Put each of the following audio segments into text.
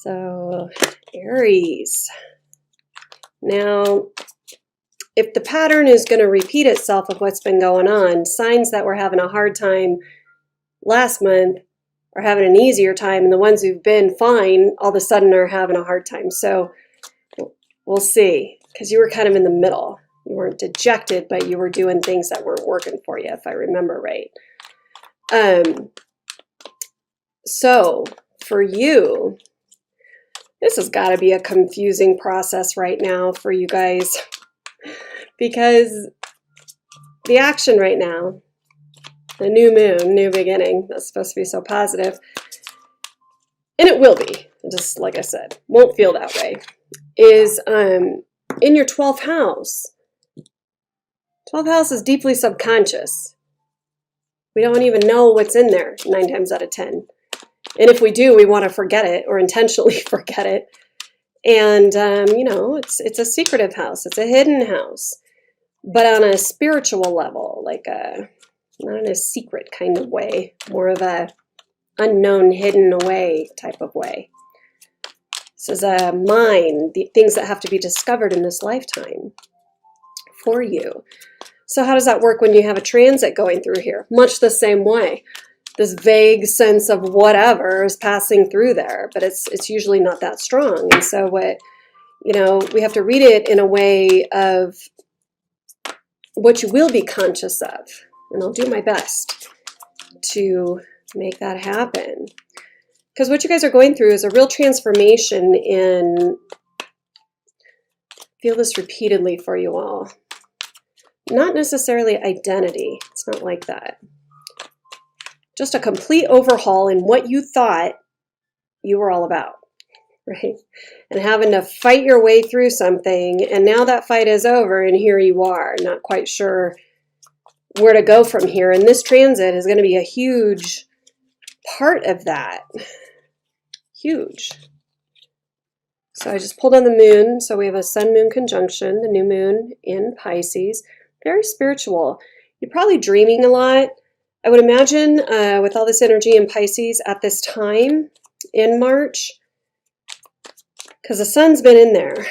So, Aries. Now, if the pattern is going to repeat itself of what's been going on, signs that were having a hard time last month are having an easier time, and the ones who've been fine all of a sudden are having a hard time. So we'll see, because you were kind of in the middle. You weren't dejected, but you were doing things that weren't working for you, if I remember right. So for you, this has got to be a confusing process right now for you guys, because the action right now, the new moon, new beginning, that's supposed to be so positive, and it will be, just like I said, won't feel that way, is in your 12th house. 12th house is deeply subconscious. We don't even know what's in there 9 times out of 10. And if we do, we want to forget it or intentionally forget it. And, you know, it's a secretive house. It's a hidden house. But on a spiritual level, like not in a secret kind of way, more of a unknown, hidden away type of way. This is a mine, the things that have to be discovered in this lifetime for you. So how does that work when you have a transit going through here? Much the same way. This vague sense of whatever is passing through there, but it's usually not that strong. And so what, you know, we have to read it in a way of what you will be conscious of. And I'll do my best to make that happen. Because what you guys are going through is a real transformation in, feel this repeatedly for you all, not necessarily identity. It's not like that. Just a complete overhaul in what you thought you were all about, right? And having to fight your way through something, and now that fight is over, and here you are, not quite sure where to go from here. And this transit is going to be a huge part of that. Huge. So I just pulled on the moon. So we have a sun-moon conjunction, the new moon in Pisces. Very spiritual. You're probably dreaming a lot. I would imagine with all this energy in Pisces at this time in March, because the sun's been in there.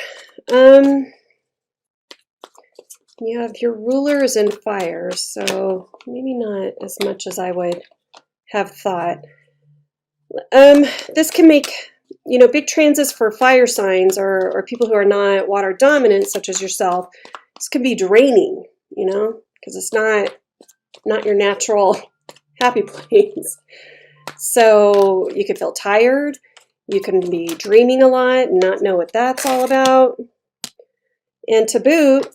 You have your rulers in fire, so maybe not as much as I would have thought. This can make, you know, big transits for fire signs or people who are not water dominant, such as yourself. This can be draining, you know, because it's not your natural happy place. So you can feel tired. You can be dreaming a lot and not know what that's all about. And to boot,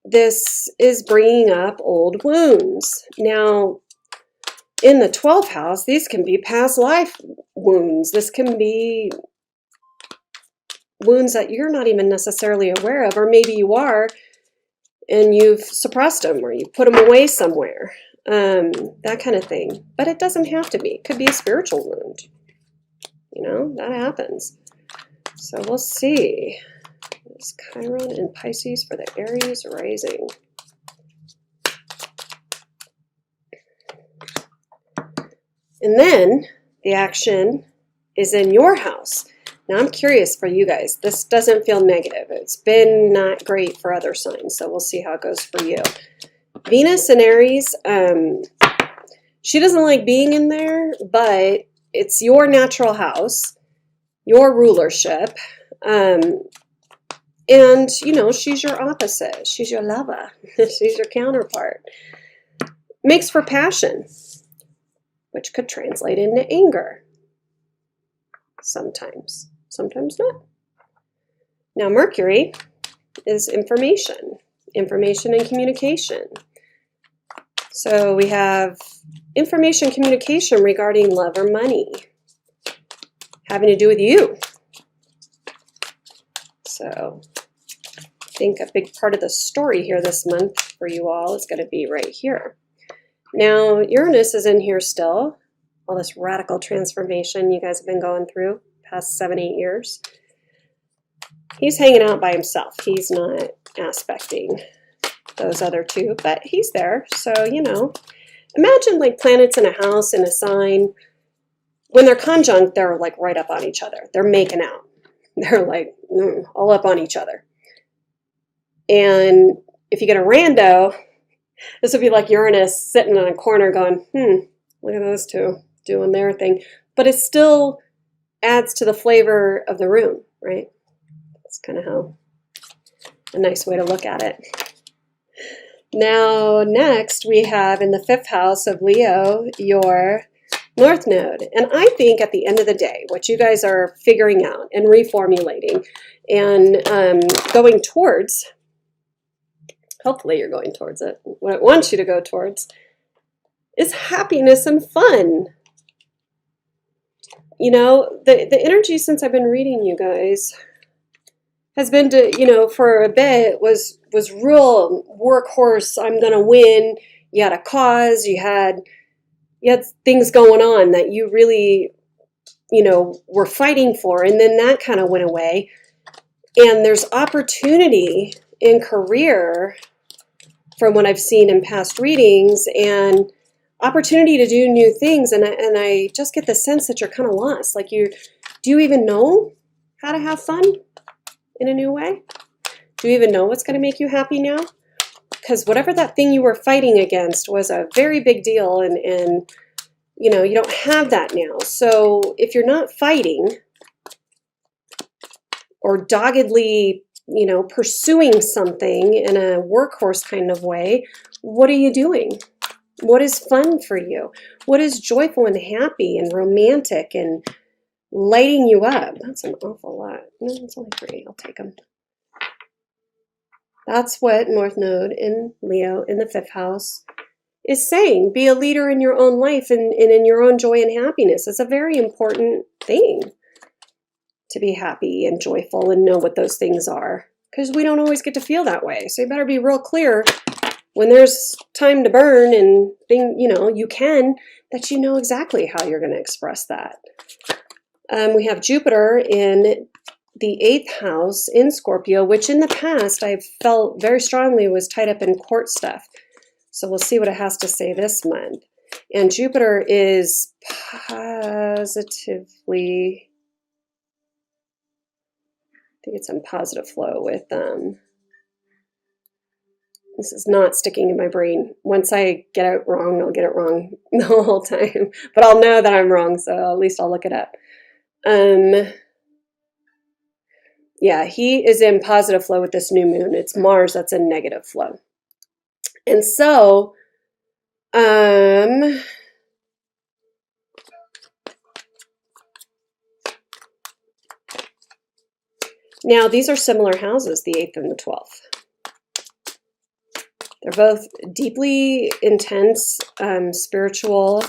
this is bringing up old wounds. Now, in the 12th house, these can be past life wounds. This can be wounds that you're not even necessarily aware of, or maybe you are, and you've suppressed them, or you put them away somewhere, that kind of thing. But it doesn't have to be. It could be a spiritual wound. You know, that happens. So we'll see. It's Chiron and Pisces for the Aries rising. And then the action is in your house. Now I'm curious for you guys. This doesn't feel negative. It's been not great for other signs, so we'll see how it goes for you. Venus and Aries, she doesn't like being in there, but it's your natural house, your rulership, and, you know, she's your opposite. She's your lover. She's your counterpart. Makes for passion, which could translate into anger. Sometimes not. Now, Mercury is information and communication. So we have information communication regarding love or money, having to do with you. So I think a big part of the story here this month for you all is going to be right here. Now, Uranus is in here still, all this radical transformation you guys have been going through past 7-8 years. He's hanging out by himself. He's not aspecting those other two, but he's there. So, you know, imagine like planets in a house, in a sign. When they're conjunct, they're like right up on each other. They're making out. They're like all up on each other. And if you get a rando, this would be like Uranus sitting in a corner going, look at those two doing their thing. But it still adds to the flavor of the room, right? That's kind of how a nice way to look at it. Now, next we have in the 5th house of Leo, your North Node. And I think at the end of the day, what you guys are figuring out and reformulating and going towards, hopefully you're going towards it, what it wants you to go towards, is happiness and fun. You know, the energy since I've been reading you guys has been to, you know, for a bit was real workhorse, I'm going to win. You had a cause, you had things going on that you really, you know, were fighting for, and then that kind of went away. And there's opportunity in career from what I've seen in past readings, and opportunity to do new things. And I just get the sense that you're kind of lost. Like, do you even know how to have fun in a new way? Do you even know what's going to make you happy now? Because whatever that thing you were fighting against was a very big deal, and you know, you don't have that now. So if you're not fighting or doggedly, you know, pursuing something in a workhorse kind of way, what are you doing? What is fun for you? What is joyful and happy and romantic and lighting you up? That's an awful lot. No, it's only 3. I'll take them. That's what North Node in Leo in the 5th house is saying. Be a leader in your own life and in your own joy and happiness. It's a very important thing to be happy and joyful and know what those things are, because we don't always get to feel that way. So you better be real clear when there's time to burn and you know, that you know exactly how you're going to express that. We have Jupiter in the 8th house in Scorpio, which in the past I felt very strongly was tied up in court stuff. So we'll see what it has to say this month. And Jupiter is positively, I think it's in positive flow with, this is not sticking in my brain. Once I get it wrong, I'll get it wrong the whole time. But I'll know that I'm wrong, so at least I'll look it up. Yeah, he is in positive flow with this new moon. It's Mars that's in negative flow. And so, now these are similar houses, the 8th and the 12th. They're both deeply intense, spiritual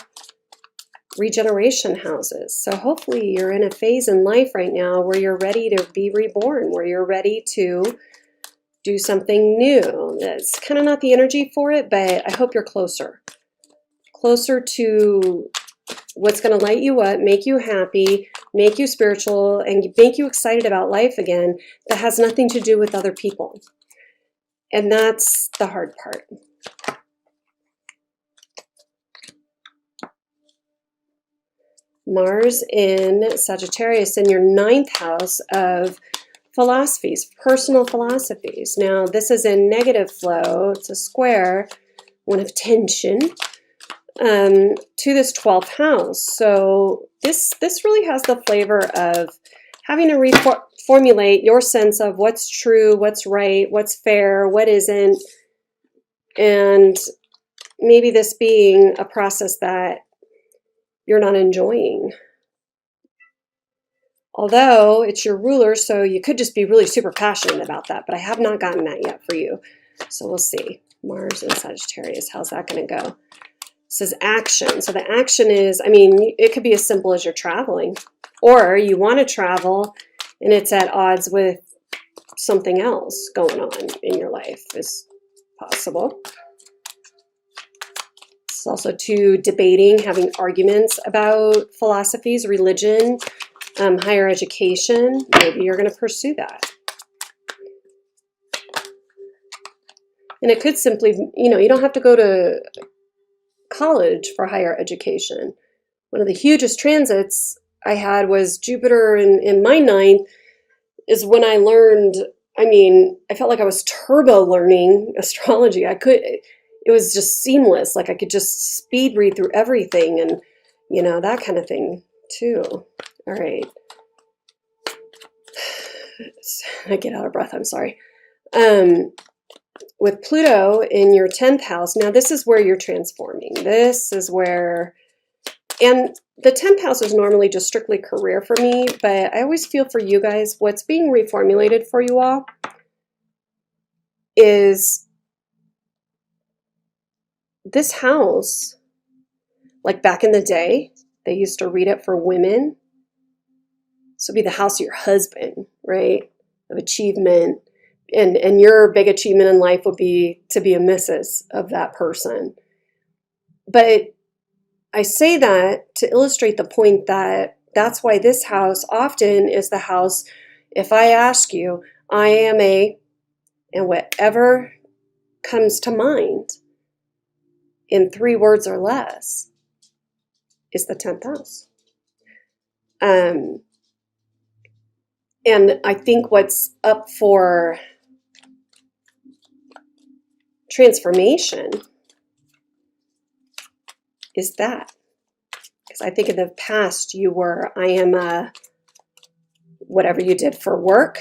regeneration houses. So hopefully you're in a phase in life right now where you're ready to be reborn, where you're ready to do something new. That's kind of not the energy for it, but I hope you're closer to what's going to light you up, make you happy, make you spiritual, and make you excited about life again, that has nothing to do with other people. And that's the hard part. Mars in Sagittarius in your 9th house of philosophies, personal philosophies. Now, this is in negative flow. It's a square, one of tension, to this 12th house. So this really has the flavor of having to reformulate your sense of what's true, what's right, what's fair, what isn't, and maybe this being a process that you're not enjoying. Although it's your ruler, so you could just be really super passionate about that, but I have not gotten that yet for you. So we'll see. Mars in Sagittarius, how's that going to go? It says action. So the action is, I mean, it could be as simple as you're traveling, or you want to travel and it's at odds with something else going on in your life is possible. It's also to debating, having arguments about philosophies, religion, higher education. Maybe you're going to pursue that. And it could simply, you know, you don't have to go to college for higher education. One of the hugest transits I had was Jupiter in my 9th, is when I learned, I mean, I felt like I was turbo learning astrology. It was just seamless. Like I could just speed read through everything and, that kind of thing too. All right. I get out of breath. I'm sorry. With Pluto in your 10th house, now this is where you're transforming. This is where, and the 10th house is normally just strictly career for me, but I always feel for you guys, what's being reformulated for you all is this house, like back in the day, they used to read it for women. So it'd be the house of your husband, right? Of achievement. And your big achievement in life would be to be a missus of that person. But I say that to illustrate the point that that's why this house often is the house, if I ask you, I am a, and whatever comes to mind in 3 words or less is the 10th house. And I think what's up for transformation is that. Because I think in the past you were, I am a, whatever you did for work.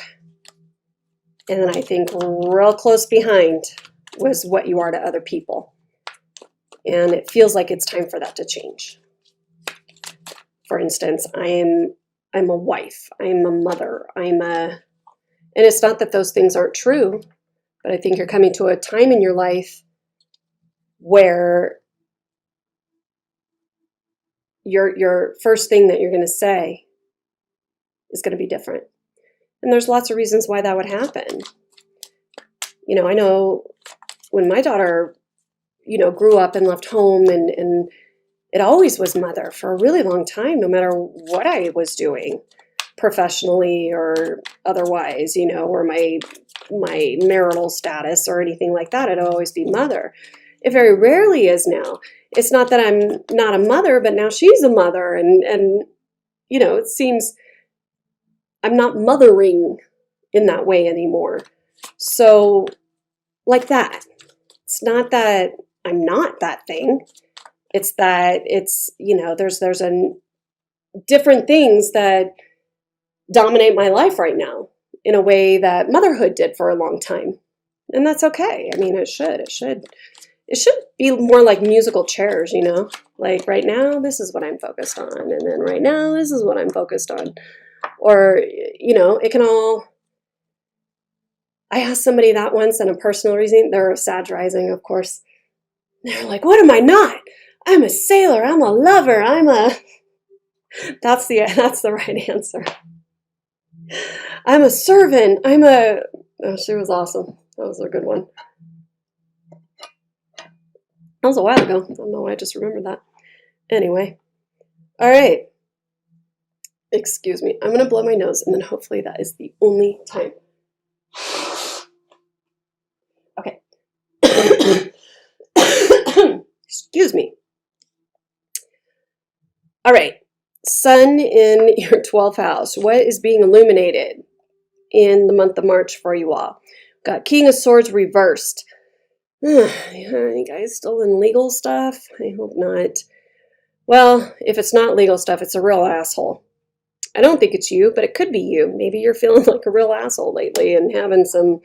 And then I think real close behind was what you are to other people. And it feels like it's time for that to change. For instance, I'm a wife, I'm a mother, and it's not that those things aren't true, but I think you're coming to a time in your life where your first thing that you're going to say is going to be different. And there's lots of reasons why that would happen. I know when my daughter, grew up and left home and it always was mother for a really long time, no matter what I was doing professionally or otherwise, or my marital status or anything like that. It'd always be mother. It very rarely is now. It's not that I'm not a mother, but now she's a mother. And it seems I'm not mothering in that way anymore. So like that, it's not that I'm not that thing. It's that there's different things that dominate my life right now in a way that motherhood did for a long time. And that's okay. I mean, it should be more like musical chairs, like right now, this is what I'm focused on. And then right now, this is what I'm focused on. Or, it can all, I asked somebody that once in a personal reason, they're Sag rising, of course. They're like, what am I not? I'm a sailor. I'm a lover. That's the right answer. I'm a servant. Oh, she was awesome. That was a good one. That was a while ago. I don't know why I just remembered that. Anyway. All right. Excuse me. I'm going to blow my nose, and then hopefully that is the only time. Okay. Excuse me. All right. Sun in your 12th house. What is being illuminated in the month of March for you all? Got King of Swords reversed. You guys still in legal stuff? I hope not. Well, if it's not legal stuff, it's a real asshole. I don't think it's you, but it could be you. Maybe you're feeling like a real asshole lately and having some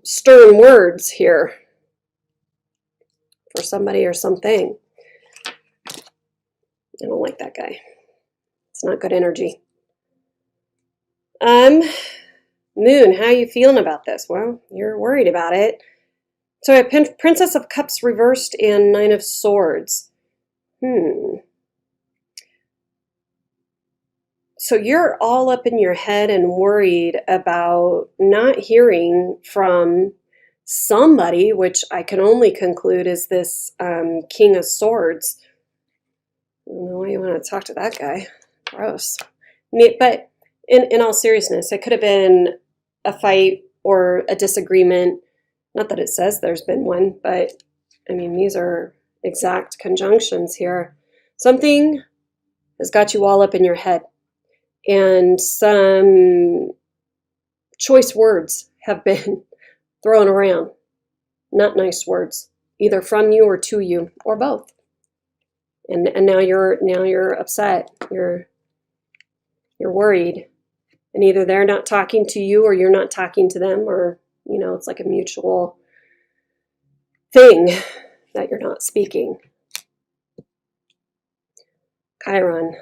stern words here for somebody or something. I don't like that guy. It's not good energy. Moon, how are you feeling about this? Well, you're worried about it. So I have Princess of Cups reversed and 9 of Swords. So you're all up in your head and worried about not hearing from somebody, which I can only conclude is this King of Swords. I don't know why you want to talk to that guy. Gross. But in all seriousness, it could have been a fight or a disagreement. Not that it says there's been one, but I mean, these are exact conjunctions here. Something has got you all up in your head. and some choice words have been thrown around. Not nice words, either from you or to you, or both. And now you're upset. You're worried. And either they're not talking to you or you're not talking to them, or it's like a mutual thing that you're not speaking. Chiron.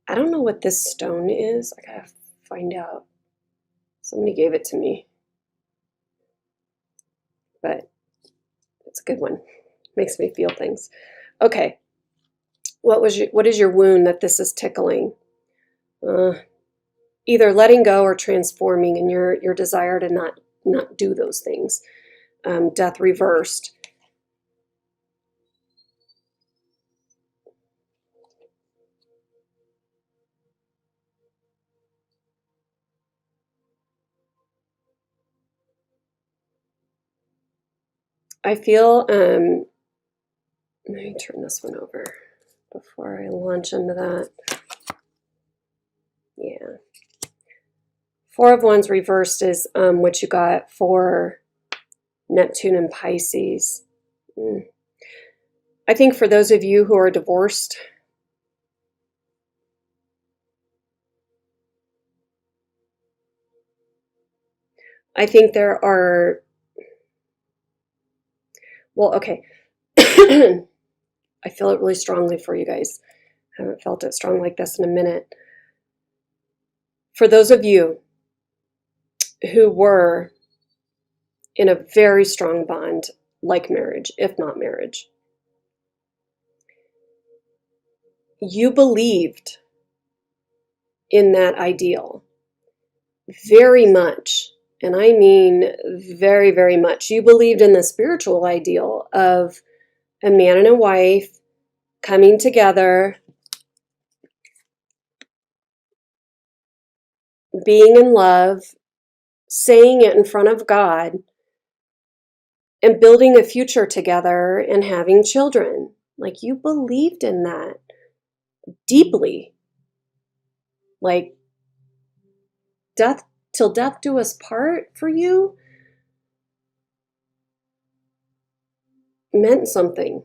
I don't know what this stone is. I gotta find out. Somebody gave it to me. But it's a good one. Makes me feel things. Okay. What is your wound that this is tickling? Either letting go or transforming, and your desire to not do those things. Death reversed. I feel, let me turn this one over before I launch into that. Yeah. Four of Wands reversed is what you got for Neptune and Pisces. I think for those of you who are divorced, I think there are, well, okay. I feel it really strongly for you guys. I haven't felt it strong like this in a minute. For those of you who were in a very strong bond, like marriage, if not marriage, you believed in that ideal very much. And I mean very, very much. You believed in the spiritual ideal of a man and a wife coming together, being in love, saying it in front of God, and building a future together and having children. Like, you believed in that deeply. Like, death till death do us part for you meant something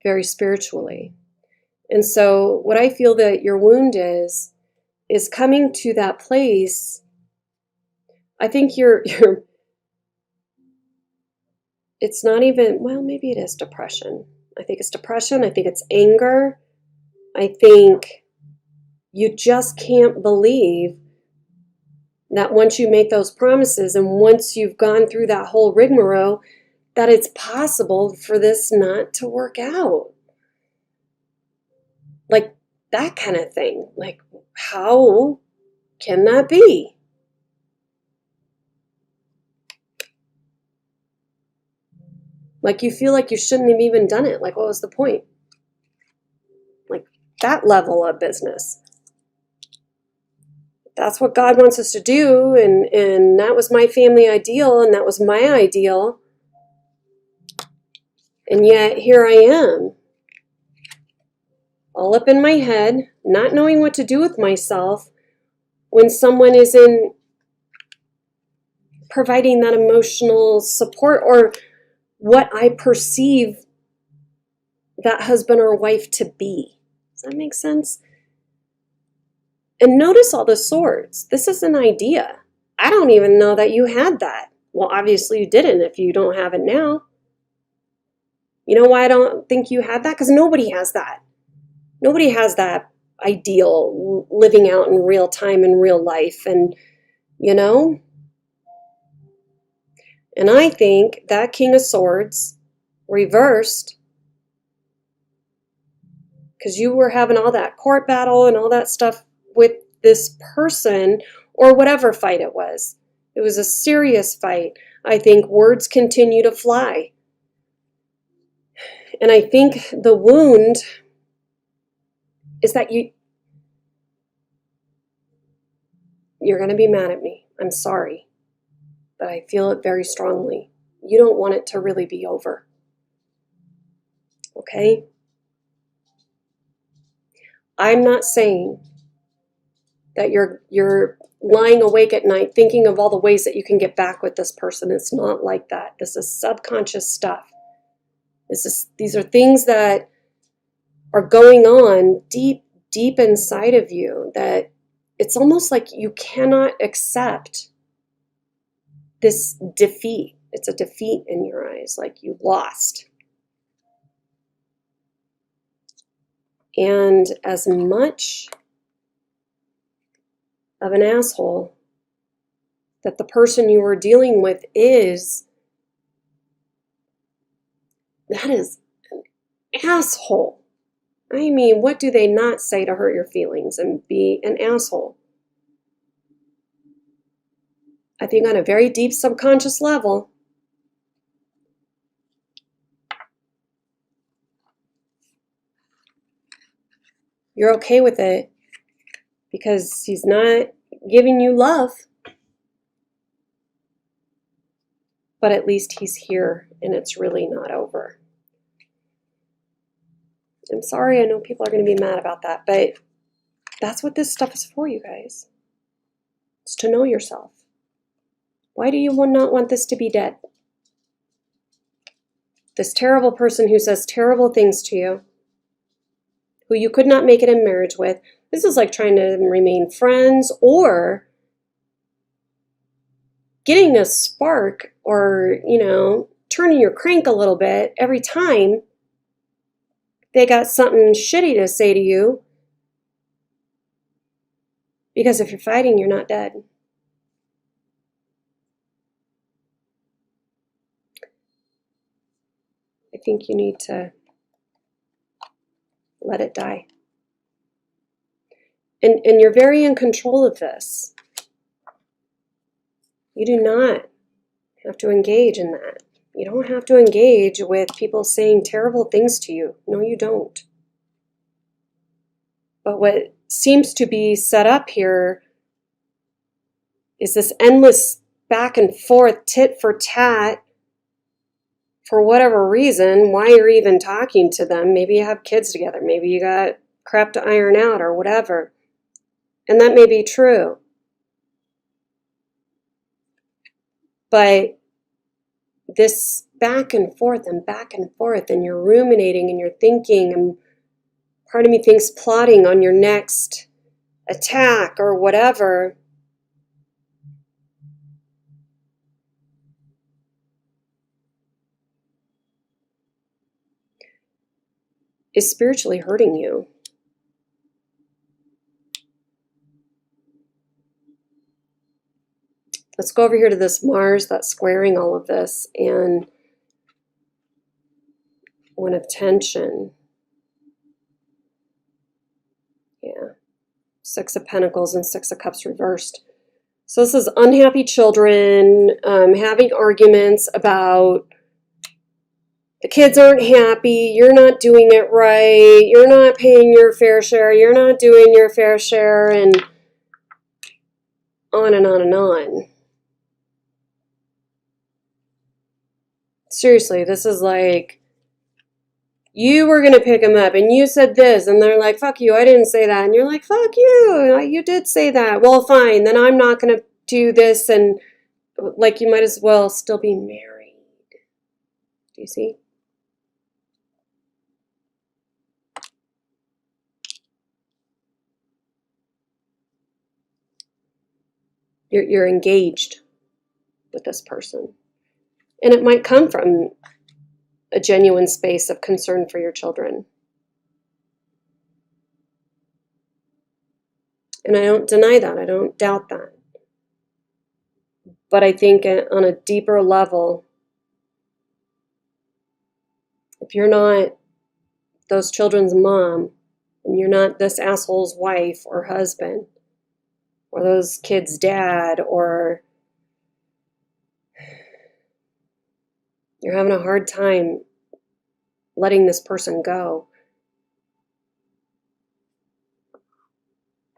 very spiritually. And so what I feel that your wound is coming to that place. I think you're it's not even, well, maybe it is depression. I think it's depression. I think it's anger. I think you just can't believe that once you make those promises and once you've gone through that whole rigmarole, that it's possible for this not to work out. Like that kind of thing. Like, how can that be? Like, you feel like you shouldn't have even done it. Like, what was the point? Like, that level of business. That's what God wants us to do, and that was my family ideal, and that was my ideal. And yet, here I am, all up in my head, not knowing what to do with myself when someone isn't providing that emotional support or what I perceive that husband or wife to be. Does that make sense? And notice all the swords. This is an idea. I don't even know that you had that. Well, obviously you didn't if you don't have it now. You know why I don't think you had that? Because nobody has that. Nobody has that ideal living out in real time in real life. And, and I think that King of Swords reversed, because you were having all that court battle and all that stuff with this person, or whatever fight it was. It was a serious fight. I think words continue to fly. And I think the wound is that you're going to be mad at me. I'm sorry. But I feel it very strongly. You don't want it to really be over. Okay? I'm not saying that you're lying awake at night thinking of all the ways that you can get back with this person. It's not like that. This is subconscious stuff. These are things that are going on deep, deep inside of you that it's almost like you cannot accept this defeat. It's a defeat in your eyes, like you lost. And as much of an asshole that the person you were dealing with is, that is an asshole. I mean, what do they not say to hurt your feelings and be an asshole? I think on a very deep subconscious level, you're okay with it because he's not giving you love. But at least he's here and it's really not over. I'm sorry, I know people are going to be mad about that, but that's what this stuff is for, you guys. It's to know yourself. Why do you not want this to be dead? This terrible person who says terrible things to you, who you could not make it in marriage with. This is like trying to remain friends or getting a spark or, turning your crank a little bit every time they got something shitty to say to you. Because if you're fighting, you're not dead. I think you need to let it die. And you're very in control of this. You do not have to engage in that. You don't have to engage with people saying terrible things to you. No, you don't. But what seems to be set up here is this endless back and forth, tit for tat, for whatever reason, why you're even talking to them. Maybe you have kids together. Maybe you got crap to iron out or whatever. And that may be true. But this back and forth, and you're ruminating and you're thinking, and part of me thinks plotting on your next attack or whatever. Is spiritually hurting you. Let's go over here to this Mars that's squaring all of this, and one of tension. Yeah. 6 of Pentacles and 6 of Cups reversed. So this is unhappy children having arguments about the kids aren't happy, you're not doing it right, you're not paying your fair share, you're not doing your fair share, and on and on and on. Seriously, this is like, you were going to pick him up and you said this, and they're like, fuck you, I didn't say that. And you're like, fuck you, you did say that. Well, fine, then I'm not going to do this, and like you might as well still be married. Do you see? You're engaged with this person. And it might come from a genuine space of concern for your children. And I don't deny that. I don't doubt that. But I think on a deeper level, if you're not those children's mom, and you're not this asshole's wife or husband, or those kids' dad, or you're having a hard time letting this person go,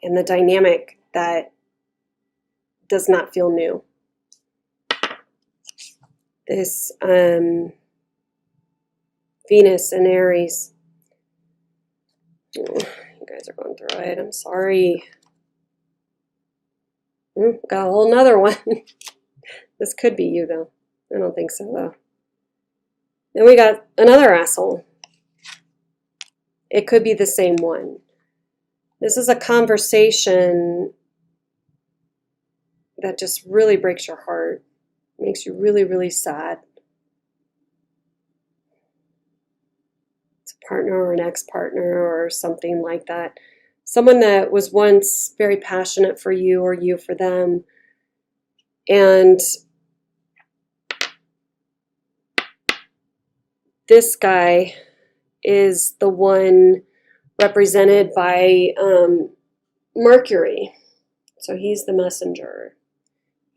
and the dynamic that does not feel new. This Venus and Aries. You guys are going through it. I'm sorry. Got a whole nother one. This could be you, though. I don't think so, though. Then we got another asshole. It could be the same one. This is a conversation that just really breaks your heart. Makes you really, really sad. It's a partner or an ex-partner or something like that. Someone that was once very passionate for you or you for them. And this guy is the one represented by Mercury. So he's the messenger.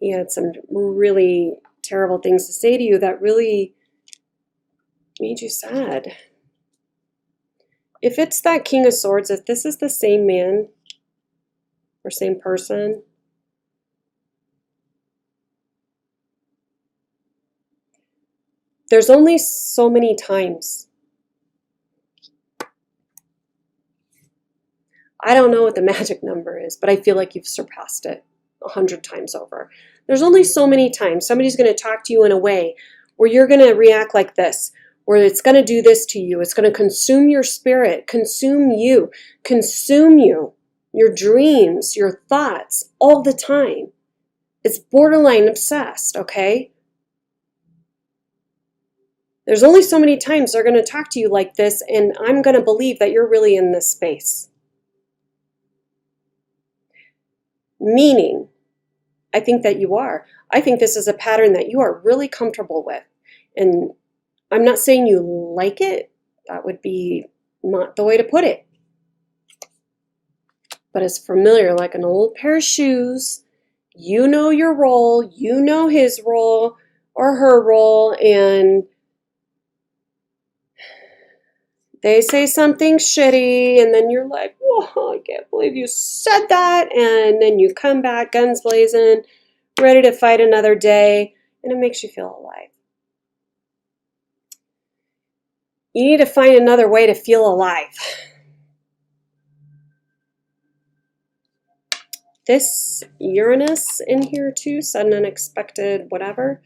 He had some really terrible things to say to you that really made you sad. If it's that King of Swords, if this is the same man or same person, there's only so many times. I don't know what the magic number is, but I feel like you've surpassed it 100 times over. There's only so many times somebody's going to talk to you in a way where you're going to react like this, where it's going to do this to you. It's going to consume your spirit, consume you, your dreams, your thoughts all the time. It's borderline obsessed, okay? There's only so many times they're going to talk to you like this, and I'm going to believe that you're really in this space. Meaning, I think that you are. I think this is a pattern that you are really comfortable with. And I'm not saying you like it. That would be not the way to put it. But it's familiar, like an old pair of shoes. You know your role. You know his role or her role. And they say something shitty. And then you're like, whoa, I can't believe you said that. And then you come back guns blazing, ready to fight another day. And it makes you feel alive. You need to find another way to feel alive. This Uranus in here too, sudden, unexpected, whatever.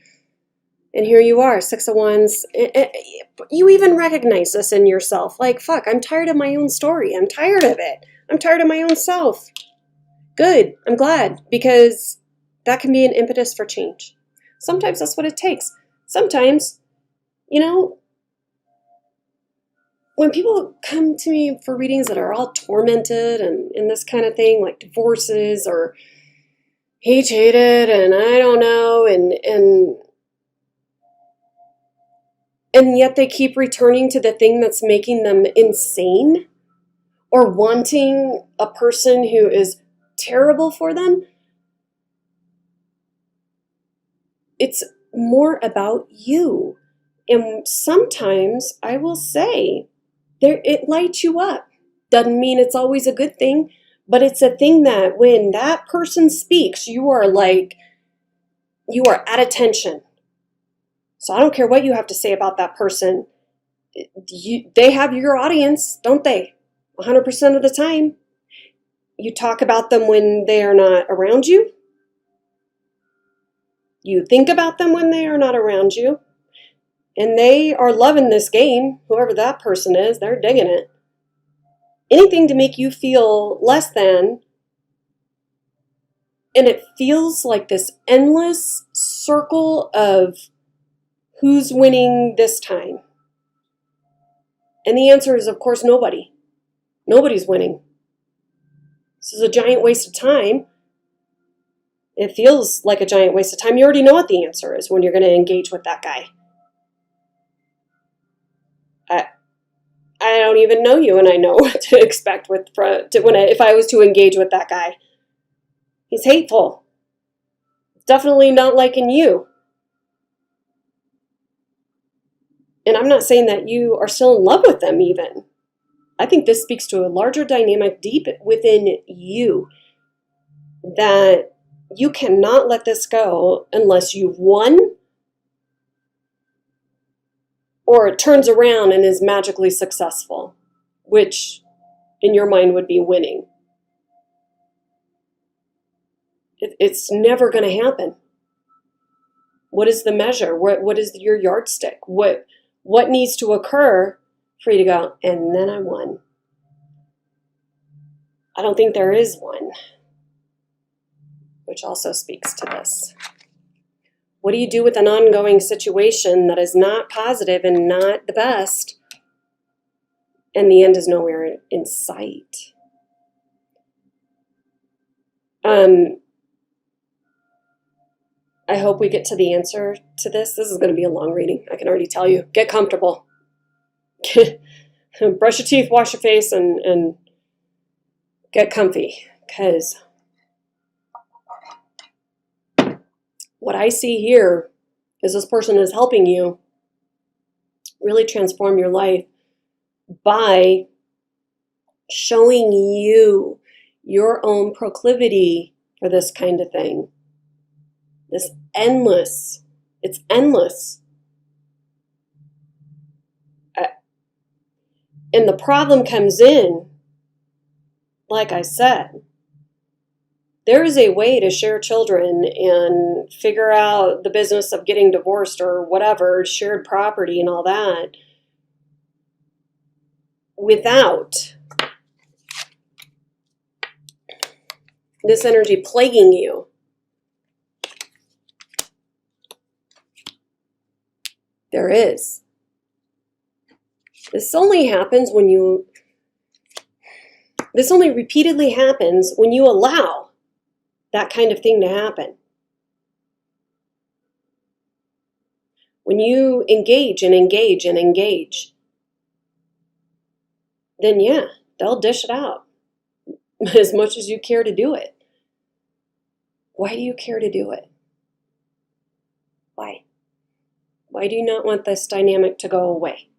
And here you are, Six of Wands. You even recognize this in yourself. Like, fuck, I'm tired of my own story. I'm tired of it. I'm tired of my own self. Good, I'm glad, because that can be an impetus for change. Sometimes that's what it takes. Sometimes, you know, when people come to me for readings that are all tormented and this kind of thing, like divorces or he cheated and I don't know, and yet they keep returning to the thing that's making them insane or wanting a person who is terrible for them, it's more about you. And sometimes I will say, it lights you up. Doesn't mean it's always a good thing, but it's a thing that when that person speaks, you are at attention. So I don't care what you have to say about that person. They have your audience, don't they? 100% of the time. You talk about them when they are not around you. You think about them when they are not around you. And they are loving this game, whoever that person is, they're digging it. Anything to make you feel less than. And it feels like this endless circle of who's winning this time. And the answer is, of course, nobody. Nobody's winning. This is a giant waste of time. It feels like a giant waste of time. You already know what the answer is when you're going to engage with that guy. I don't even know you, and I know what to expect if I was to engage with that guy. He's hateful. Definitely not liking you. And I'm not saying that you are still in love with them even. I think this speaks to a larger dynamic deep within you that you cannot let this go unless you've won or it turns around and is magically successful, which in your mind would be winning. It's never going to happen. What is the measure? What is your yardstick? What needs to occur for you to go, and then I won? I don't think there is one, which also speaks to this. What do you do with an ongoing situation that is not positive and not the best, and the end is nowhere in sight? I hope we get to the answer to this. This is going to be a long reading. I can already tell you. Get comfortable. Brush your teeth, wash your face, and get comfy. Because what I see here is this person is helping you really transform your life by showing you your own proclivity for this kind of thing. This endless, it's endless. And the problem comes in, like I said, there is a way to share children and figure out the business of getting divorced or whatever, shared property and all that, without this energy plaguing you. There is. This only repeatedly happens when you allow that kind of thing to happen. When you engage and engage and engage, then yeah, they'll dish it out as much as you care to do it. Why do you care to do it? Why? Why do you not want this dynamic to go away?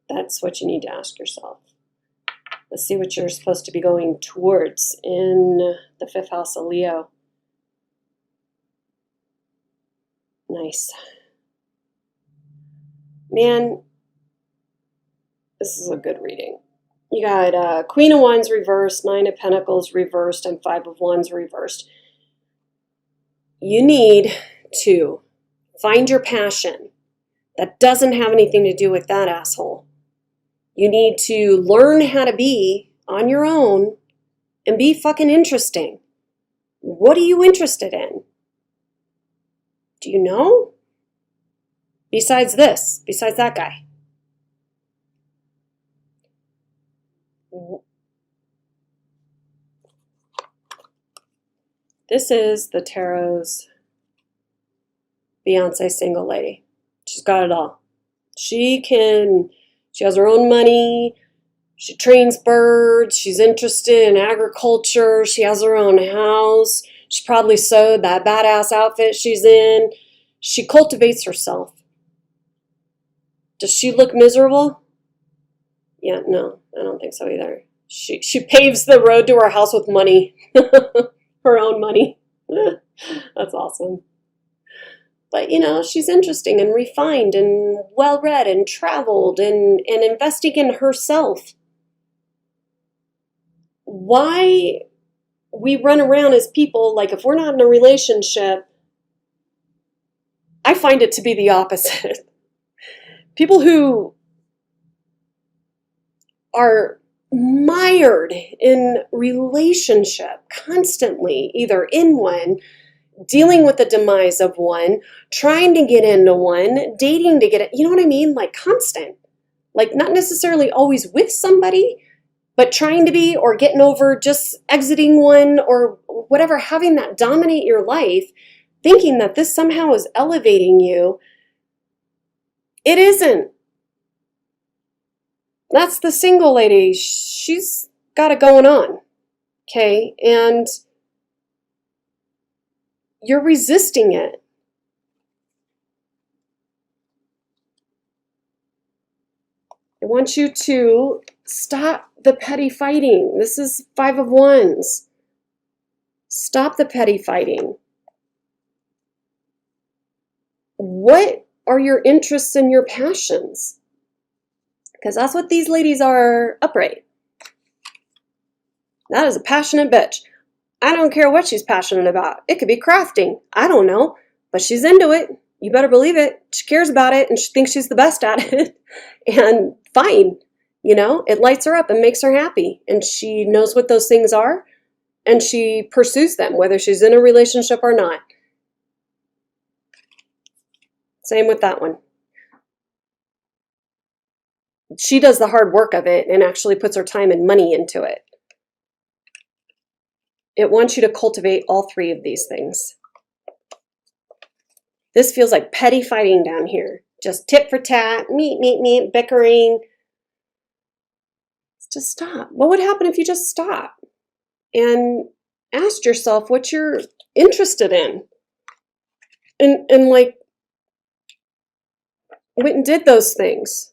That's what you need to ask yourself. Let's see what you're supposed to be going towards in the 5th house of Leo. Nice. Man, this is a good reading. You got Queen of Wands reversed, 9 of Pentacles reversed, and 5 of Wands reversed. You need to find your passion that doesn't have anything to do with that asshole. You need to learn how to be on your own and be fucking interesting. What are you interested in? Do you know? Besides this, besides that guy. This is the Tarot's Beyonce single lady. She's got it all. She has her own money. She trains birds. She's interested in agriculture. She has her own house. She probably sewed that badass outfit she's in. She cultivates herself. Does she look miserable? Yeah, no, I don't think so either. She paves the road to her house with money. Her own money. That's awesome. But, she's interesting and refined and well-read and traveled and investing in herself. Why we run around as people, like if we're not in a relationship, I find it to be the opposite. People who are mired in relationship constantly, either in one, dealing with the demise of one, trying to get into one, dating to get it, you know what I mean? Like constant. Like not necessarily always with somebody, but trying to be or getting over, just exiting one or whatever, having that dominate your life, thinking that this somehow is elevating you. It isn't. That's the single lady. She's got it going on. Okay? And you're resisting it. I want you to stop the petty fighting. This is 5 of Wands. Stop the petty fighting. What are your interests and your passions? Because that's what these ladies are upright. That is a passionate bitch. I don't care what she's passionate about. It could be crafting. I don't know. But she's into it. You better believe it. She cares about it and she thinks she's the best at it. And fine. You know, it lights her up and makes her happy. And she knows what those things are. And she pursues them, whether she's in a relationship or not. Same with that one. She does the hard work of it and actually puts her time and money into it. It wants you to cultivate all three of these things. This feels like petty fighting down here. Just tit for tat, meet, bickering. Just stop. What would happen if you just stop and asked yourself what you're interested in? And like went and did those things.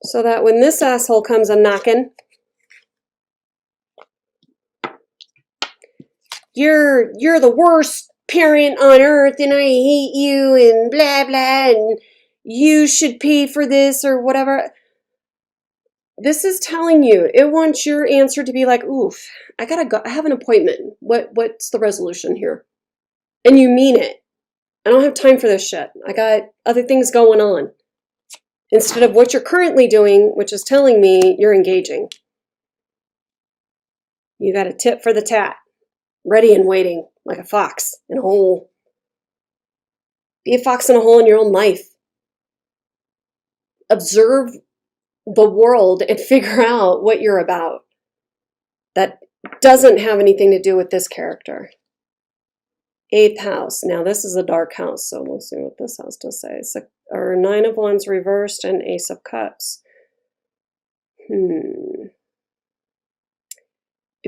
So that when this asshole comes a knocking, you're the worst parent on earth and I hate you and blah blah and you should pay for this or whatever. This is telling you, it wants your answer to be like, oof, I gotta go, I have an appointment. What's the resolution here? And you mean it. I don't have time for this shit. I got other things going on. Instead of what you're currently doing, which is telling me you're engaging. You got a tit for the tat. Ready and waiting, like a fox in a hole. Be a fox in a hole in your own life. Observe the world and figure out what you're about. That doesn't have anything to do with this character. 8th house. Now this is a dark house, so we'll see what this house does say. It's or 9 of Wands reversed and Ace of Cups. If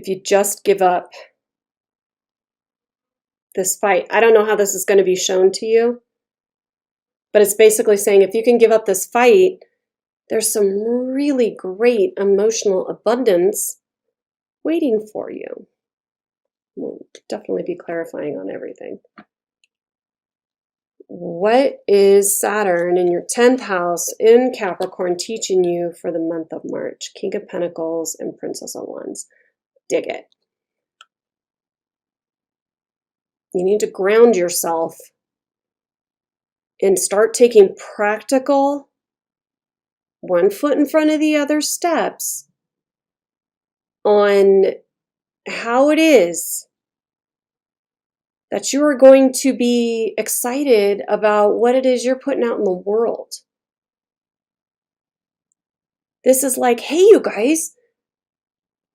you just give up this fight, I don't know how this is going to be shown to you, but it's basically saying if you can give up this fight, there's some really great emotional abundance waiting for you. We'll definitely be clarifying on everything. What is Saturn in your 10th house in Capricorn teaching you for the month of March? King of Pentacles and Princess of Wands. Dig it. You need to ground yourself and start taking practical, one foot in front of the other steps on how it is that you are going to be excited about what it is you're putting out in the world. This is like, hey, you guys,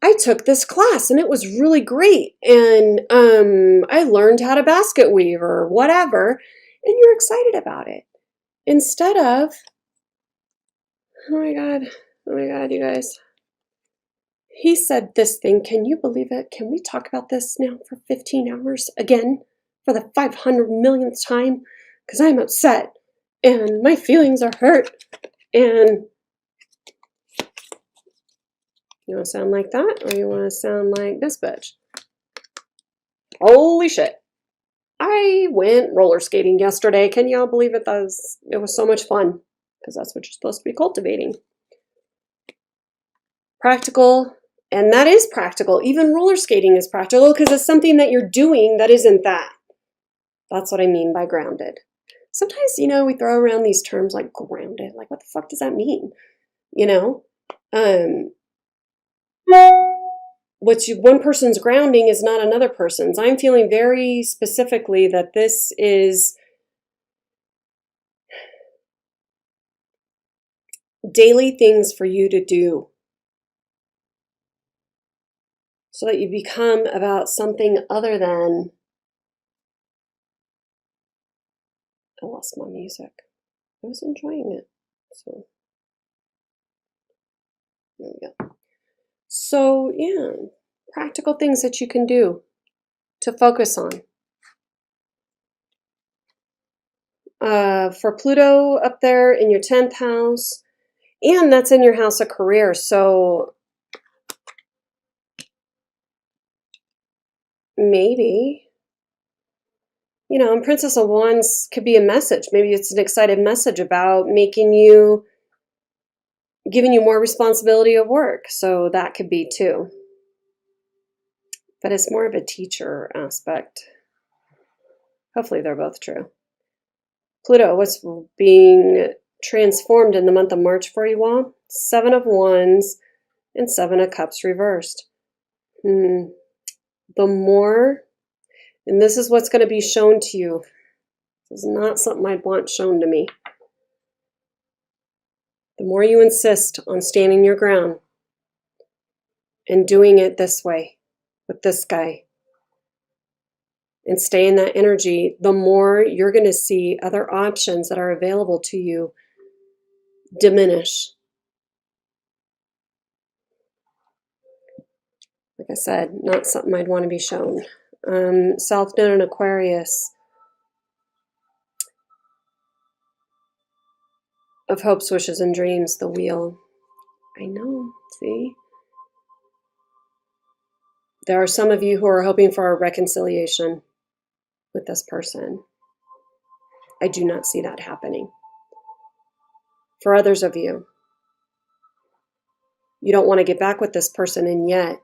I took this class and it was really great. And I learned how to basket weave or whatever. And you're excited about it. Instead of, oh my God, you guys. He said this thing. Can you believe it? Can we talk about this now for 15 hours again for the 500 millionth time? Because I'm upset and my feelings are hurt. And you want to sound like that or you want to sound like this bitch? Holy shit. I went roller skating yesterday. Can y'all believe it? It was so much fun because that's what you're supposed to be cultivating. Practical. And that is practical. Even roller skating is practical because it's something that you're doing that isn't that. That's what I mean by grounded. Sometimes, you know, we throw around these terms like grounded. Like, what the fuck does that mean? You know? One person's grounding is not another person's. I'm feeling very specifically that this is daily things for you to do. So that you become about something other than, I lost my music. I was enjoying it. So, there we go. So, yeah, practical things that you can do to focus on. For Pluto up there in your 10th house, and that's in your house of career. So, maybe, you know, and Princess of Wands could be a message. Maybe it's an excited message about making you giving you more responsibility at work. So that could be too. But it's more of a teacher aspect. Hopefully they're both true. Pluto, what's being transformed in the month of March for you all? 7 of Wands and 7 of Cups reversed. The more, and this is what's going to be shown to you. This is not something I'd want shown to me. The more you insist on standing your ground and doing it this way with this guy and stay in that energy, the more you're going to see other options that are available to you diminish. Like I said, not something I'd want to be shown. South Node in Aquarius of hopes, wishes, and dreams, the wheel. I know, see? There are some of you who are hoping for a reconciliation with this person. I do not see that happening. For others of you, you don't want to get back with this person, and yet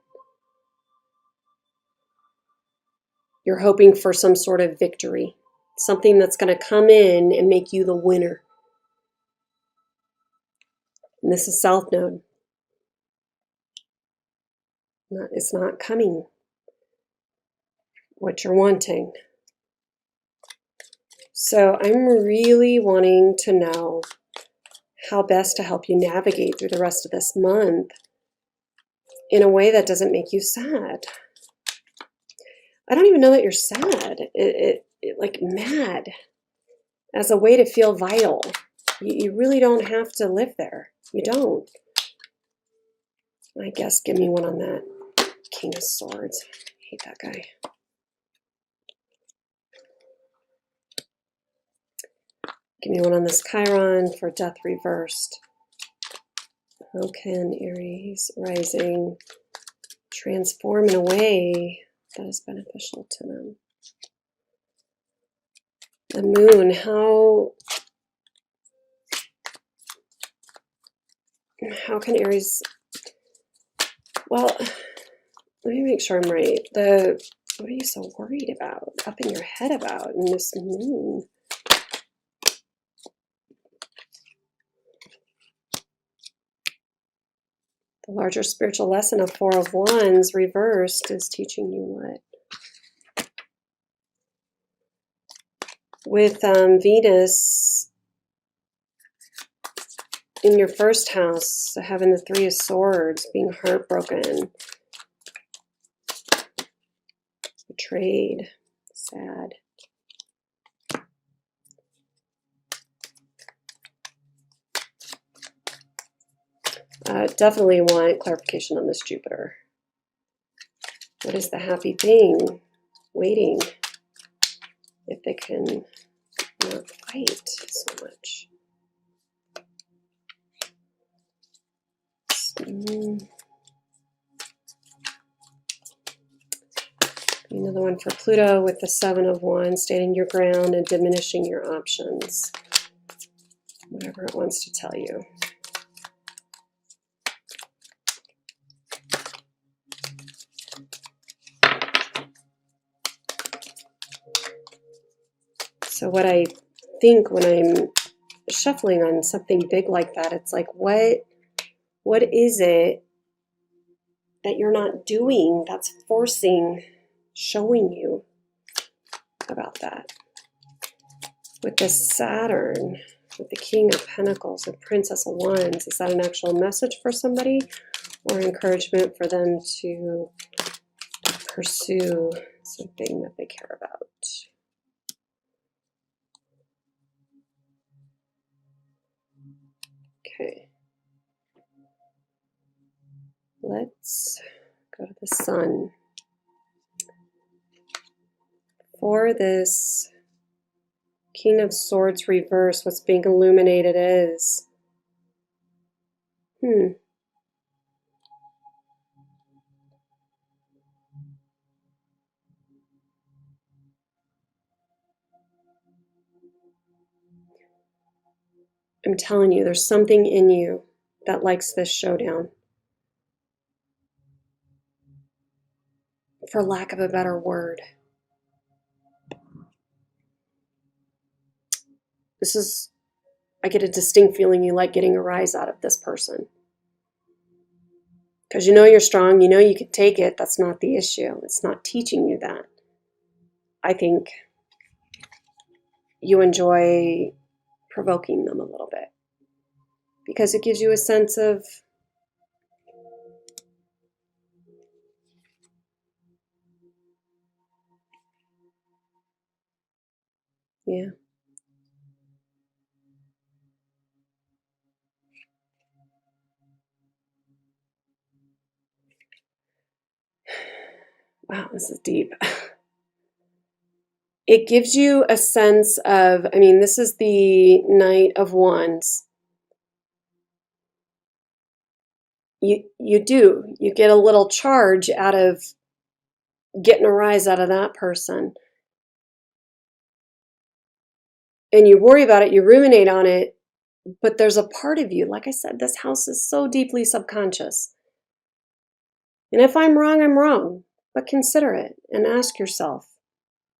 you're hoping for some sort of victory, something that's going to come in and make you the winner. And this is South Node. It's not coming what you're wanting. So I'm really wanting to know how best to help you navigate through the rest of this month in a way that doesn't make you sad. I don't even know that you're sad. It like mad as a way to feel vital. You really don't have to live there. You don't. I guess give me one on that King of Swords. I hate that guy. Give me one on this Chiron for Death reversed. How can Aries rising transform in a way that is beneficial to them? The moon, how can Aries, well, let me make sure I'm right. What are you so worried about, up in your head about in this moon? The larger spiritual lesson of 4 of Wands reversed is teaching you what? With Venus in your first house, having the 3 of Swords, being heartbroken, betrayed, sad. Definitely want clarification on this Jupiter. What is the happy thing waiting if they can not fight so much? Another one for Pluto with the 7 of Wands, standing your ground and diminishing your options. Whatever it wants to tell you. So what I think when I'm shuffling on something big like that, it's like, what is it that you're not doing that's showing you about that? With this Saturn, with the King of Pentacles and Princess of Wands, is that an actual message for somebody or encouragement for them to pursue something that they care about? Okay. Let's go to the Sun. For this King of Swords reverse, what's being illuminated is, I'm telling you, there's something in you that likes this showdown. For lack of a better word. I get a distinct feeling you like getting a rise out of this person. Because you know you're strong, you know you can take it. That's not the issue. It's not teaching you that. I think you enjoy provoking them a little bit. Because it gives you a sense of yeah. Wow, this is deep. It gives you a sense of, I mean, this is the Knight of Wands. You get a little charge out of getting a rise out of that person. And you worry about it, you ruminate on it, but there's a part of you, like I said, this house is so deeply subconscious. And if I'm wrong, but consider it and ask yourself,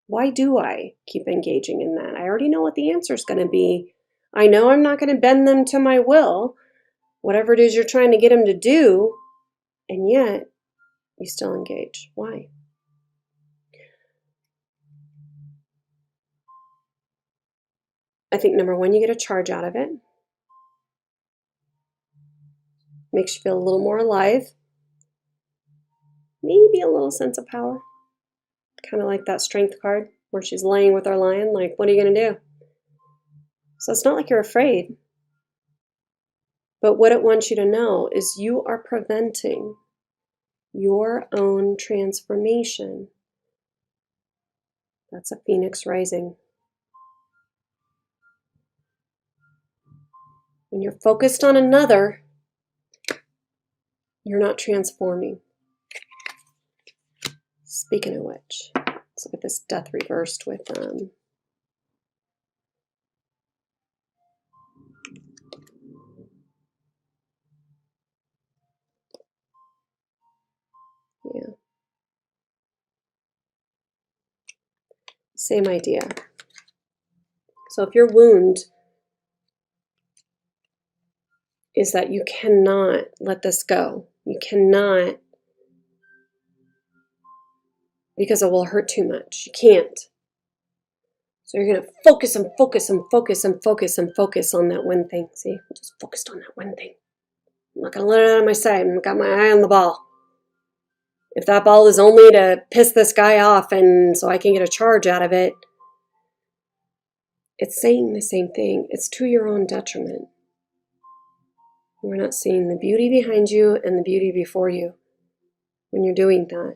why do I keep engaging in that? I already know what the answer is going to be. I know I'm not going to bend them to my will, whatever it is you're trying to get them to do, and yet you still engage. Why? I think number one, you get a charge out of it. Makes you feel a little more alive. Maybe a little sense of power. Kind of like that strength card where she's laying with her lion, like, what are you going to do? So it's not like you're afraid. But what it wants you to know is you are preventing your own transformation. That's a phoenix rising. When you're focused on another, you're not transforming. Speaking of which, let's look at this death reversed with yeah. Same idea. So if your wound is that you cannot let this go, you cannot, because it will hurt too much. You can't. So you're going to focus and focus and focus and focus and focus on that one thing. See, I'm just focused on that one thing. I'm not going to let it out of my sight. I've got my eye on the ball. If that ball is only to piss this guy off and so I can get a charge out of it, it's saying the same thing. It's to your own detriment. You're not seeing the beauty behind you and the beauty before you when you're doing that.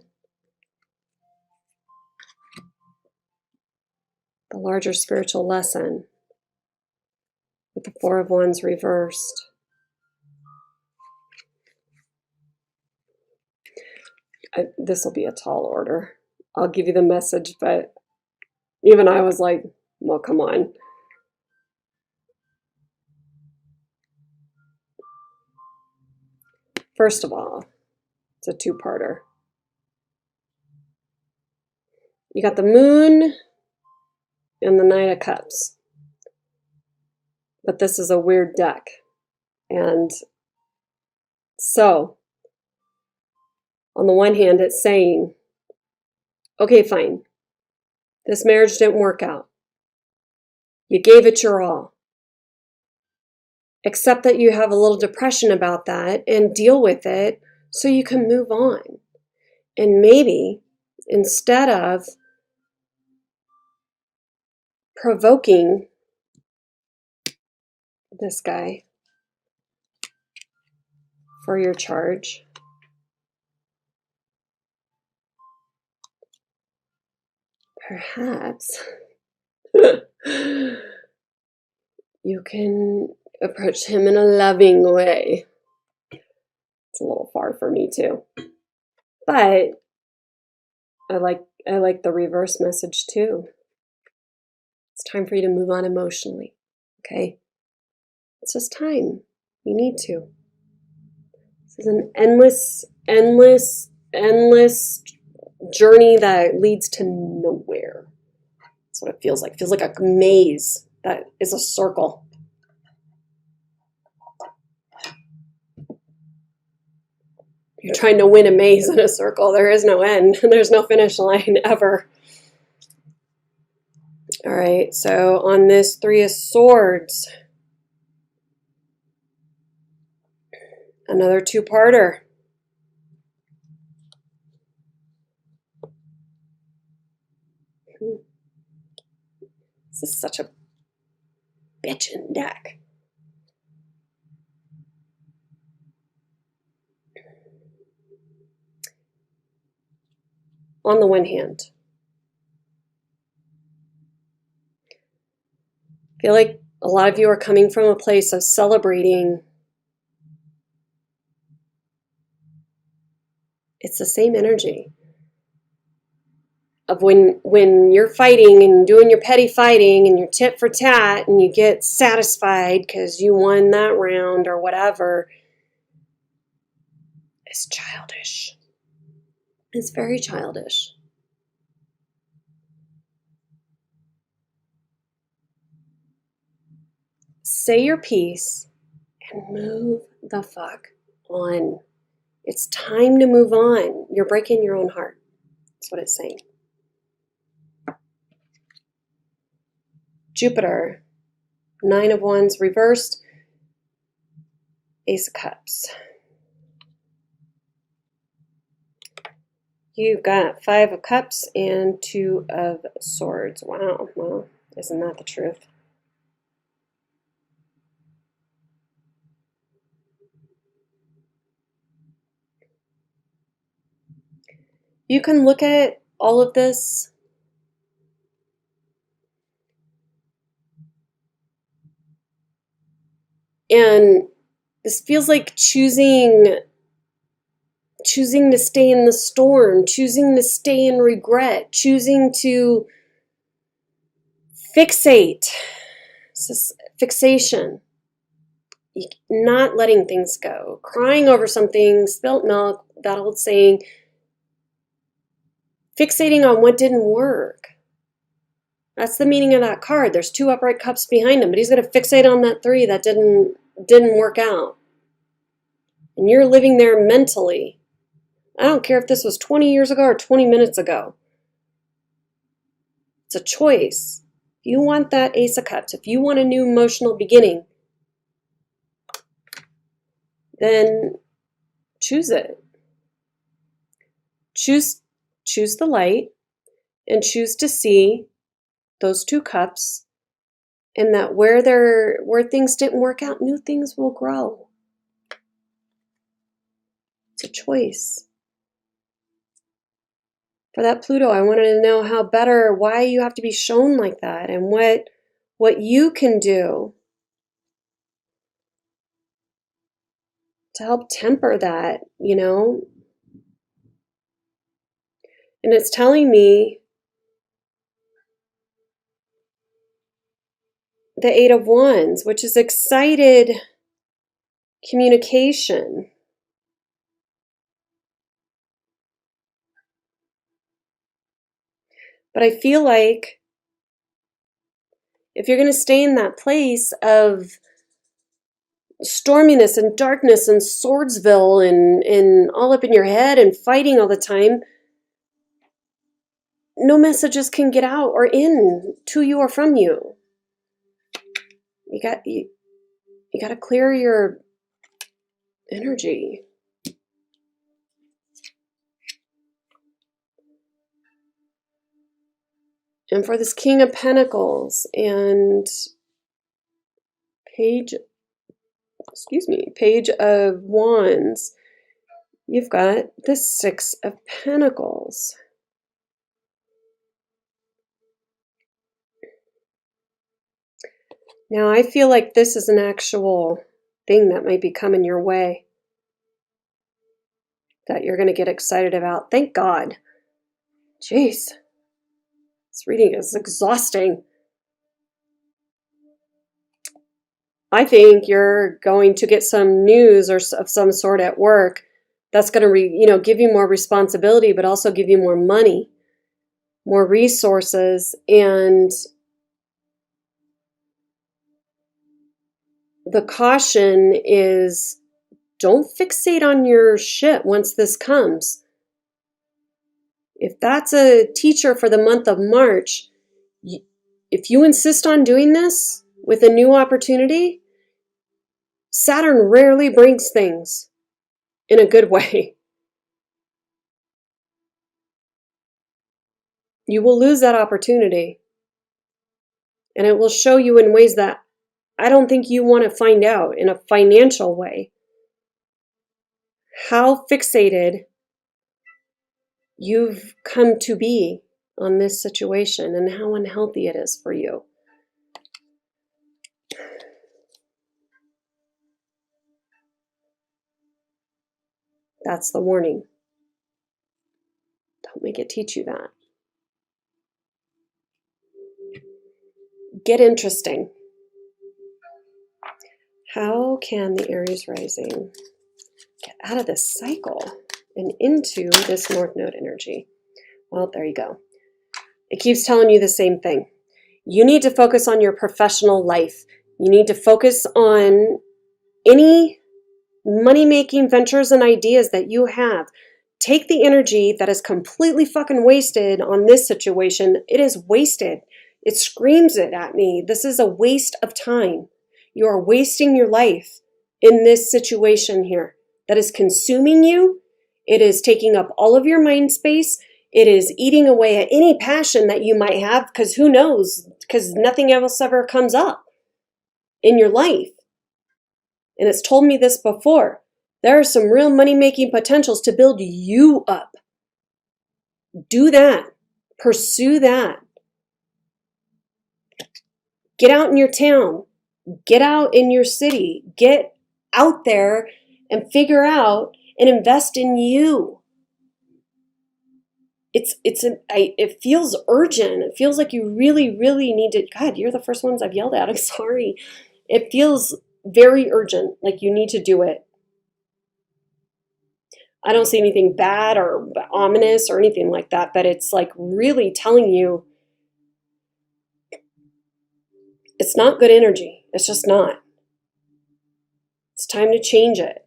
The larger spiritual lesson with the Four of Wands reversed. This will be a tall order. I'll give you the message, but even I was like, well, come on. First of all, it's a two-parter. You got the Moon and the Knight of Cups. But this is a weird deck. And so, on the one hand, it's saying, okay, fine. This marriage didn't work out. You gave it your all. Accept that you have a little depression about that and deal with it so you can move on. And maybe instead of provoking this guy for your charge, perhaps you can approach him in a loving way. It's a little far for me too. But I like the reverse message too. It's time for you to move on emotionally. Okay? It's just time. You need to. This is an endless journey that leads to nowhere. That's what it feels like. It feels like a maze that is a circle. You're trying to win a maze in a circle. There is no end. There's no finish line ever. All right, so on this Three of Swords, another two-parter. This is such a bitchin' deck. On the one hand, I feel like a lot of you are coming from a place of celebrating. It's the same energy of when you're fighting and doing your petty fighting and your tit for tat and you get satisfied because you won that round or whatever. It's childish. It's very childish. Say your piece and move the fuck on. It's time to move on. You're breaking your own heart. That's what it's saying. Jupiter, Nine of Wands reversed, Ace of Cups. You've got Five of Cups and Two of Swords. Wow, well, isn't that the truth? You can look at all of this and this feels like choosing to stay in the storm, choosing to stay in regret, choosing to fixate. This is fixation. Not letting things go. Crying over something, spilt milk, that old saying. Fixating on what didn't work. That's the meaning of that card. There's two upright cups behind him, but he's going to fixate on that three that didn't work out. And you're living there mentally. I don't care if this was 20 years ago or 20 minutes ago. It's a choice. If you want that Ace of Cups, if you want a new emotional beginning, then choose it. Choose the light and choose to see those two cups, and that where things didn't work out, new things will grow. It's a choice. For that Pluto, I wanted to know why you have to be shown like that, and what you can do to help temper that, you know? And it's telling me the Eight of Wands, which is excited communication. But I feel like if you're going to stay in that place of storminess and darkness and Swordsville and all up in your head and fighting all the time, no messages can get out or in to you or from you. You got to clear your energy. And for this King of Pentacles and Page of Wands, you've got the Six of Pentacles. Now, I feel like this is an actual thing that might be coming your way that you're going to get excited about. Thank God. Jeez. This reading is exhausting. I think you're going to get some news or of some sort at work that's going to, give you more responsibility, but also give you more money, more resources. And the caution is don't fixate on your shit once this comes. If that's a teacher for the month of March, if you insist on doing this with a new opportunity, Saturn rarely brings things in a good way. You will lose that opportunity. And it will show you in ways that I don't think you want to find out in a financial way. How fixated you've come to be on this situation and how unhealthy it is for you. That's the warning. Don't make it teach you that. Get interesting. How can the Aries rising get out of this cycle and into this North Node energy? Well, there you go. It keeps telling you the same thing. You need to focus on your professional life. You need to focus on any money-making ventures and ideas that you have. Take the energy that is completely fucking wasted on this situation. It is wasted. It screams it at me. This is a waste of time. You are wasting your life in this situation here that is consuming you. It is taking up all of your mind space. It is eating away at any passion that you might have, because who knows, because nothing else ever comes up in your life. And it's told me this before. There are some real money-making potentials to build you up. Do that. Pursue that. Get out in your town. Get out in your city. Get out there and figure out and invest in you. It feels urgent. It feels like you really, really need to. God, you're the first ones I've yelled at. I'm sorry. It feels very urgent, like you need to do it. I don't see anything bad or ominous or anything like that, but it's like really telling you it's not good energy. It's just not. It's time to change it.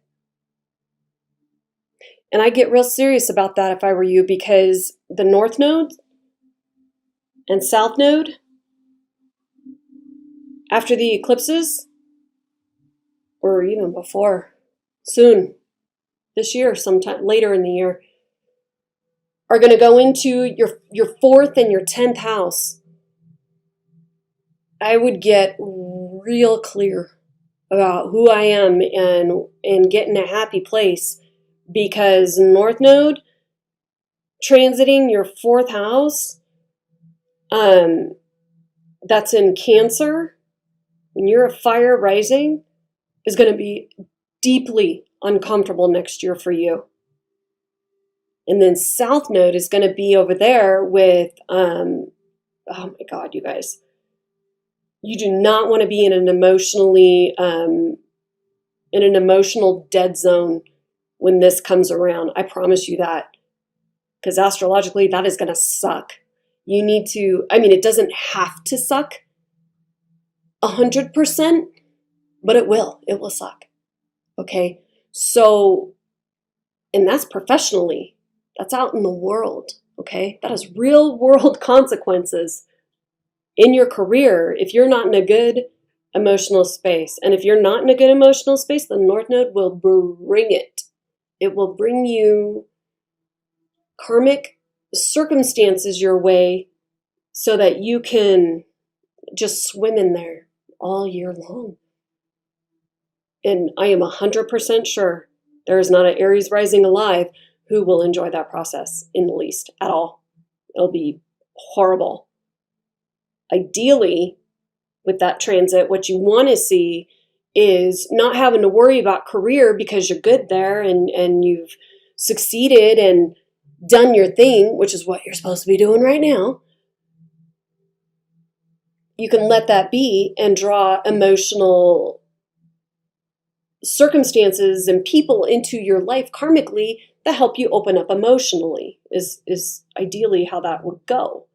And I get real serious about that if I were you, because the North Node and South Node, after the eclipses, or even before, soon, this year, sometime later in the year, are going to go into your 4th and your 10th house. I would get real clear about who I am and get in a happy place, because North Node transiting your 4th house, that's in Cancer, when you're a fire rising, is going to be deeply uncomfortable next year for you. And then South Node is going to be over there with, oh my God, you guys. You do not want to be in an emotional dead zone when this comes around. I promise you that. Because astrologically, that is going to suck. You need to, it doesn't have to suck 100%, but it will. It will suck. Okay? So, and that's professionally. That's out in the world. Okay? That has real world consequences in your career if you're not in a good emotional space. And if you're not in a good emotional space, the North Node will bring it. It will bring you karmic circumstances your way so that you can just swim in there all year long. And I am 100% sure there is not an Aries rising alive who will enjoy that process in the least at all. It'll be horrible. Ideally, with that transit, what you want to see is not having to worry about career because you're good there and you've succeeded and done your thing, which is what you're supposed to be doing right now. You can let that be and draw emotional circumstances and people into your life karmically that help you open up emotionally is ideally how that would go.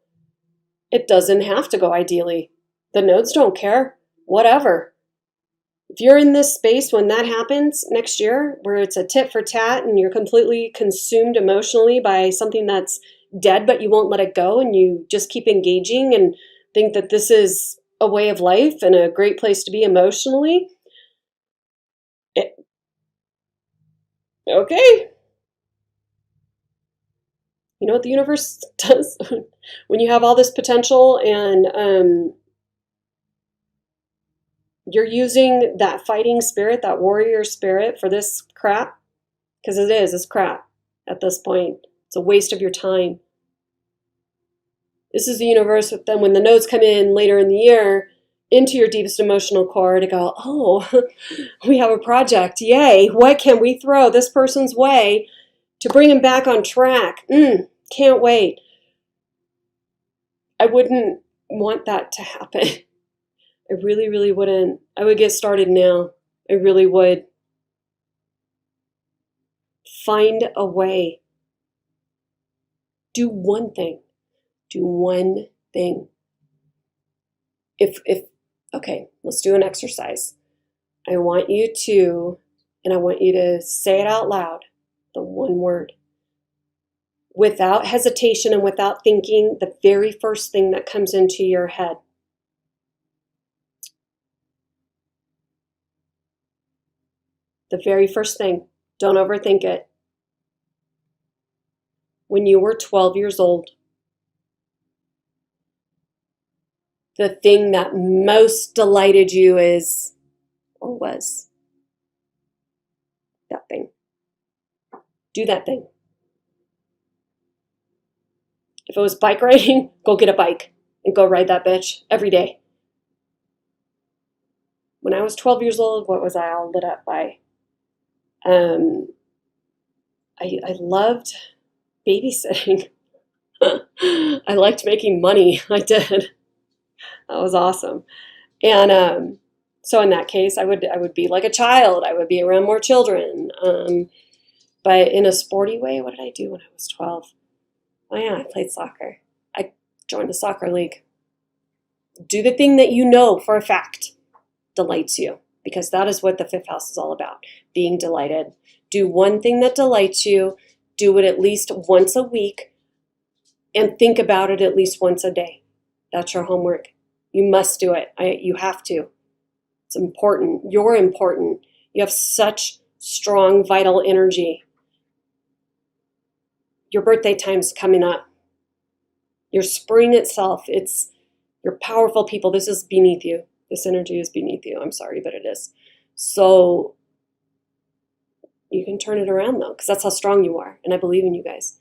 It doesn't have to go ideally. The nodes don't care. Whatever. If you're in this space when that happens next year, where it's a tit for tat and you're completely consumed emotionally by something that's dead, but you won't let it go, and you just keep engaging and think that this is a way of life and a great place to be emotionally, okay. You know what the universe does when you have all this potential and you're using that fighting spirit, that warrior spirit for this crap, because it's crap at this point. It's a waste of your time. This is the universe with them when the nodes come in later in the year into your deepest emotional core to go, oh, we have a project. Yay. What can we throw this person's way to bring him back on track? Can't wait. I wouldn't want that to happen. I really, really wouldn't. I would get started now. I really would. Find a way. Do one thing. Do one thing. If okay, let's do an exercise. I want you to say it out loud, the one word, without hesitation and without thinking, the very first thing that comes into your head. The very first thing. Don't overthink it. When you were 12 years old, the thing that most delighted you is, or was, that thing. Do that thing. If it was bike riding, go get a bike and go ride that bitch every day. When I was 12 years old, what was I all lit up by? I loved babysitting. I liked making money. I did. That was awesome. And so in that case, I would be like a child. I would be around more children. But in a sporty way, what did I do when I was 12? Oh yeah, I played soccer. I joined a soccer league. Do the thing that you know for a fact delights you, because that is what the fifth house is all about, being delighted. Do one thing that delights you. Do it at least once a week and think about it at least once a day. That's your homework. You must do it. You have to. It's important. You're important. You have such strong, vital energy. Your birthday time's coming up. Your spring itself, you're powerful people. This is beneath you. This energy is beneath you. I'm sorry, but it is. So you can turn it around though, because that's how strong you are. And I believe in you guys.